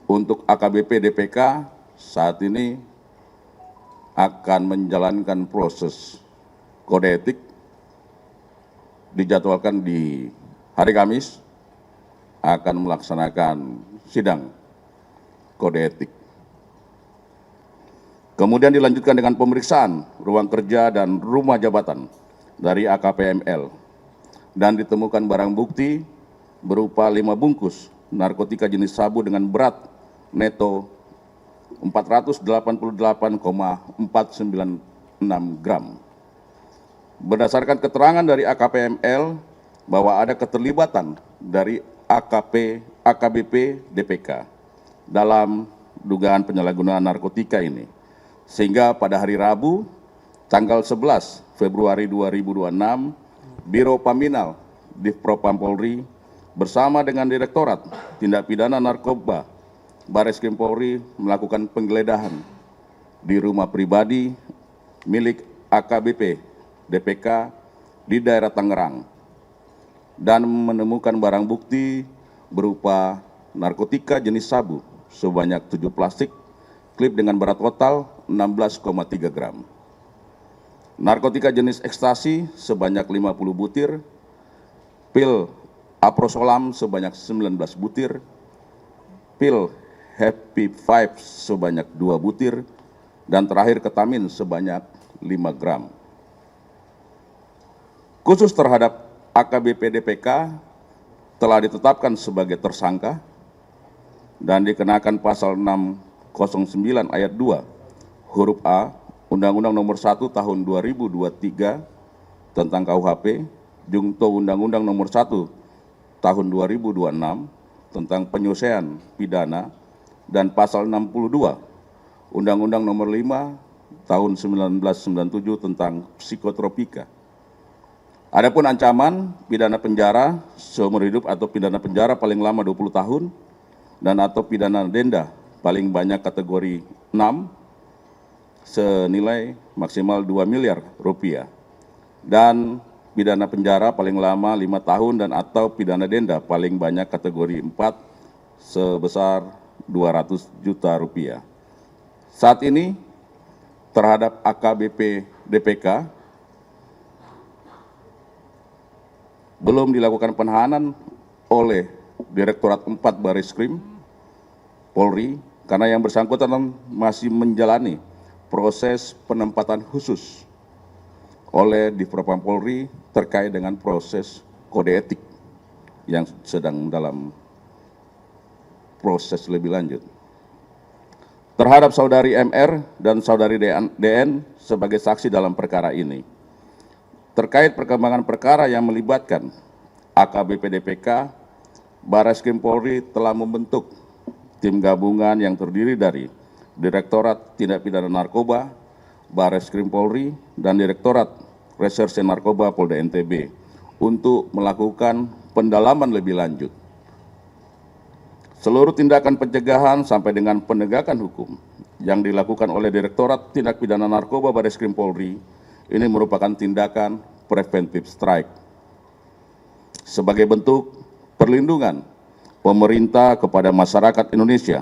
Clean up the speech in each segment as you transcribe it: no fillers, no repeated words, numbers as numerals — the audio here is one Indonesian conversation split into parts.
Untuk AKBP DPK saat ini akan menjalankan proses kode etik, dijadwalkan di hari Kamis akan melaksanakan sidang kode etik. Kemudian dilanjutkan dengan pemeriksaan ruang kerja dan rumah jabatan dari AKPML dan ditemukan barang bukti berupa 5 bungkus narkotika jenis sabu dengan berat neto 488,496 gram. Berdasarkan keterangan dari AKPML bahwa ada keterlibatan dari AKBP DPK dalam dugaan penyalahgunaan narkotika ini, sehingga pada hari Rabu tanggal 11 Februari 2026 Biro Paminal Divpropam Polri bersama dengan Direktorat Tindak Pidana Narkoba Bareskrim Polri melakukan penggeledahan di rumah pribadi milik AKBP DPK di daerah Tangerang dan menemukan barang bukti berupa narkotika jenis sabu sebanyak 7 plastik, klip dengan berat total 16,3 gram. Narkotika jenis ekstasi sebanyak 50 butir, pil aprosolam sebanyak 19 butir, pil Happy Five sebanyak 2 butir, dan terakhir ketamin sebanyak 5 gram. Khusus terhadap AKBP DPK telah ditetapkan sebagai tersangka dan dikenakan pasal 609 ayat 2 huruf A Undang-Undang Nomor 1 Tahun 2023 tentang KUHP, Jungto Undang-Undang Nomor 1 Tahun 2026 tentang penyelesaian pidana, dan pasal 62 Undang-Undang Nomor 5 Tahun 1997 tentang psikotropika. Adapun ancaman pidana penjara seumur hidup atau pidana penjara paling lama 20 tahun dan atau pidana denda paling banyak kategori 6 senilai maksimal 2 miliar rupiah, dan pidana penjara paling lama 5 tahun dan atau pidana denda paling banyak kategori 4 sebesar 200 juta rupiah. Saat ini terhadap AKBP DPK belum dilakukan penahanan oleh Direktorat 4 Bareskrim Polri karena yang bersangkutan masih menjalani proses penempatan khusus oleh Divpropam Polri terkait dengan proses kode etik yang sedang dalam proses lebih lanjut. Terhadap saudari MR dan saudari DN sebagai saksi dalam perkara ini, terkait perkembangan perkara yang melibatkan AKBP DPK, Bareskrim Polri telah membentuk tim gabungan yang terdiri dari Direktorat Tindak Pidana Narkoba, Bareskrim Polri, dan Direktorat Reserse Narkoba Polda NTB untuk melakukan pendalaman lebih lanjut. Seluruh tindakan pencegahan sampai dengan penegakan hukum yang dilakukan oleh Direktorat Tindak Pidana Narkoba Bareskrim Polri ini merupakan tindakan preventive strike sebagai bentuk perlindungan pemerintah kepada masyarakat Indonesia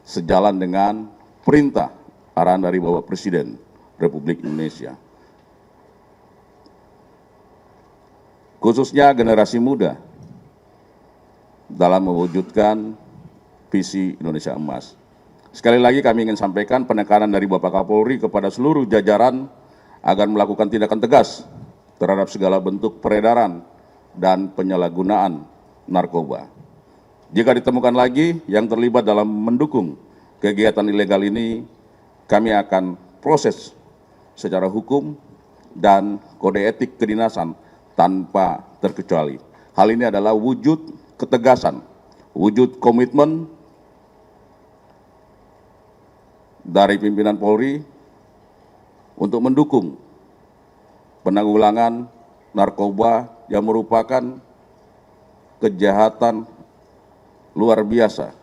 sejalan dengan perintah arahan dari Bapak Presiden Republik Indonesia. Khususnya generasi muda dalam mewujudkan visi Indonesia Emas. Sekali lagi kami ingin sampaikan penekanan dari Bapak Kapolri kepada seluruh jajaran agar melakukan tindakan tegas terhadap segala bentuk peredaran dan penyalahgunaan narkoba. Jika ditemukan lagi yang terlibat dalam mendukung kegiatan ilegal ini, kami akan proses secara hukum dan kode etik kedinasan tanpa terkecuali. Hal ini adalah wujud ketegasan, wujud komitmen dari pimpinan Polri untuk mendukung penanggulangan narkoba yang merupakan kejahatan luar biasa.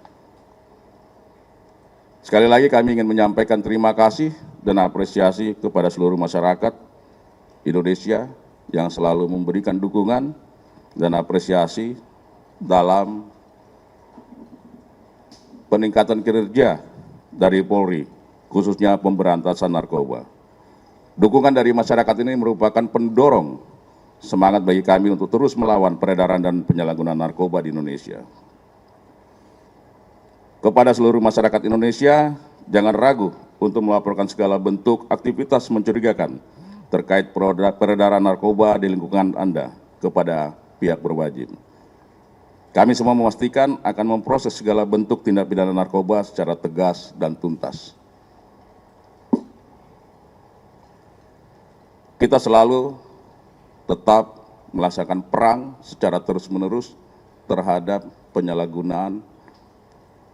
Sekali lagi kami ingin menyampaikan terima kasih dan apresiasi kepada seluruh masyarakat Indonesia yang selalu memberikan dukungan dan apresiasi dalam peningkatan kinerja dari Polri, khususnya pemberantasan narkoba. Dukungan dari masyarakat ini merupakan pendorong semangat bagi kami untuk terus melawan peredaran dan penyalahgunaan narkoba di Indonesia. Kepada seluruh masyarakat Indonesia, jangan ragu untuk melaporkan segala bentuk aktivitas mencurigakan terkait peredaran narkoba di lingkungan Anda kepada pihak berwajib. Kami semua memastikan akan memproses segala bentuk tindak pidana narkoba secara tegas dan tuntas. Kita selalu tetap melaksanakan perang secara terus-menerus terhadap penyalahgunaan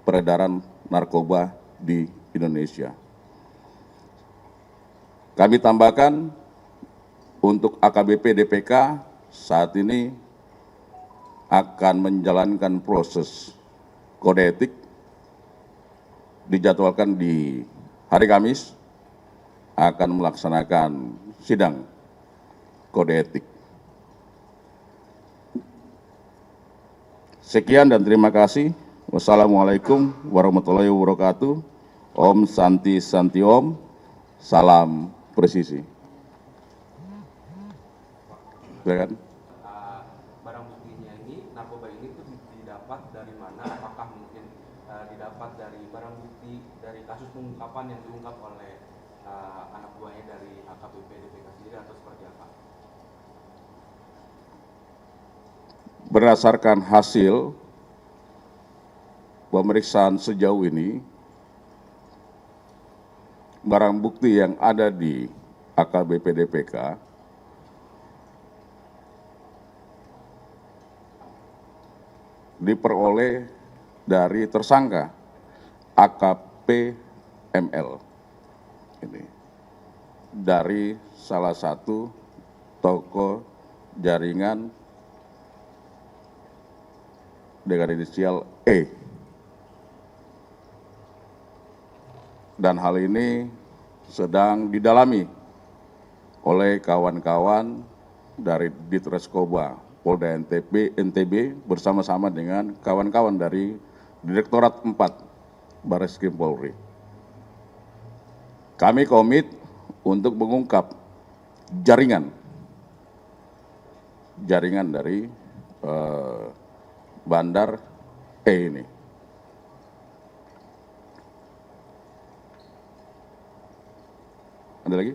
peredaran narkoba di Indonesia. Kami tambahkan untuk AKBP DPK saat ini akan menjalankan proses kode etik, dijadwalkan di hari Kamis akan melaksanakan sidang kode etik. Sekian dan terima kasih. Wassalamualaikum warahmatullahi wabarakatuh. Om Santi Santi Om. Salam presisi. Silakan. Barang buktinya ini, narkoba ini tuh didapat dari mana? Apakah mungkin didapat dari barang bukti dari kasus pengungkapan yang diungkap oleh anak buahnya dari AKBP DPK sendiri atau seperti apa? Berdasarkan hasil pemeriksaan sejauh ini, barang bukti yang ada di AKBP DPK diperoleh dari tersangka AKP ML ini dari salah satu toko jaringan dengan inisial E. Dan hal ini sedang didalami oleh kawan-kawan dari Ditreskoba Polda NTB bersama-sama dengan kawan-kawan dari Direktorat 4 Barreskrim Polri. Kami komit untuk mengungkap jaringan dari Bandar E ini. Ada lagi?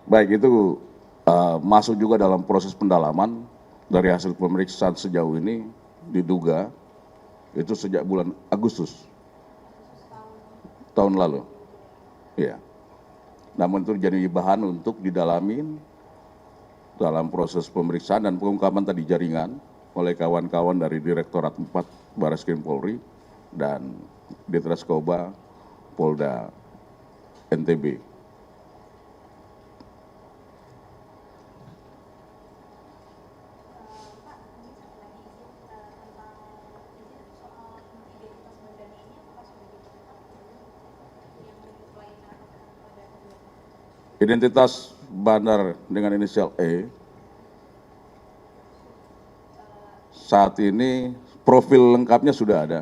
Baik, itu masuk juga dalam proses pendalaman. Dari hasil pemeriksaan sejauh ini diduga itu sejak bulan Agustus tahun lalu. Ya. Namun itu jadi bahan untuk didalamin dalam proses pemeriksaan dan pengungkapan tadi jaringan oleh kawan-kawan dari Direktorat 4 Barreskrim Polri dan Ditreskoba Polda NTB. Identitas bandar dengan inisial E saat ini profil lengkapnya sudah ada.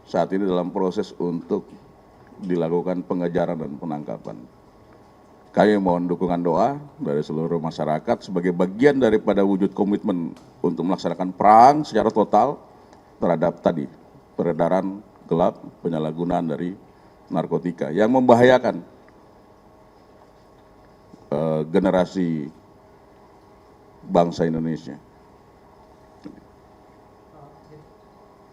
Saat ini dalam proses untuk dilakukan pengejaran dan penangkapan. Kami mohon dukungan doa dari seluruh masyarakat sebagai bagian daripada wujud komitmen untuk melaksanakan perang secara total terhadap tadi peredaran gelap, penyalahgunaan dari narkotika yang membahayakan generasi bangsa Indonesia.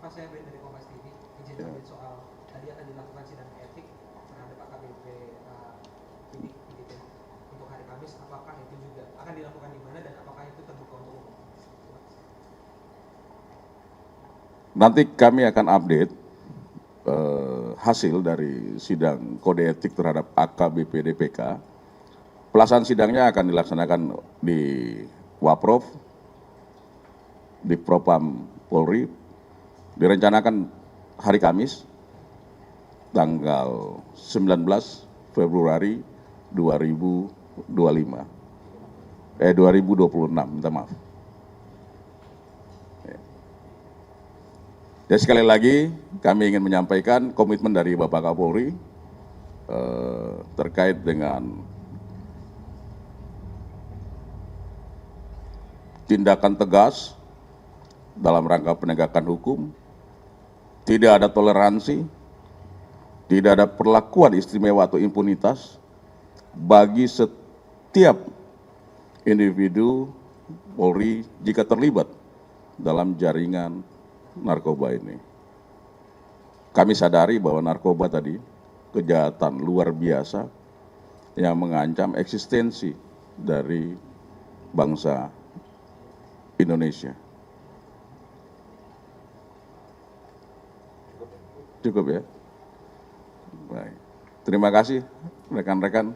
Pak, saya dari Kompas TV, izin update soal tadi akan dilakukan sidang etik terhadap AKBP ini gitu ya. Untuk hari Kamis, apakah itu juga akan dilakukan di mana dan apakah itu terbuka untuk umum? Nanti kami akan update hasil dari sidang kode etik terhadap AKBP DPK. Pelaksanaan sidangnya akan dilaksanakan di Waprov, di Propam Polri, direncanakan hari Kamis, tanggal 19 Februari 2026, minta maaf. Ya, sekali lagi kami ingin menyampaikan komitmen dari Bapak Kapolri terkait dengan tindakan tegas dalam rangka penegakan hukum, tidak ada toleransi, tidak ada perlakuan istimewa atau impunitas bagi setiap individu Polri jika terlibat dalam jaringan narkoba ini. Kami sadari bahwa narkoba tadi kejahatan luar biasa yang mengancam eksistensi dari bangsa Indonesia. Cukup ya? Baik. Terima kasih rekan-rekan.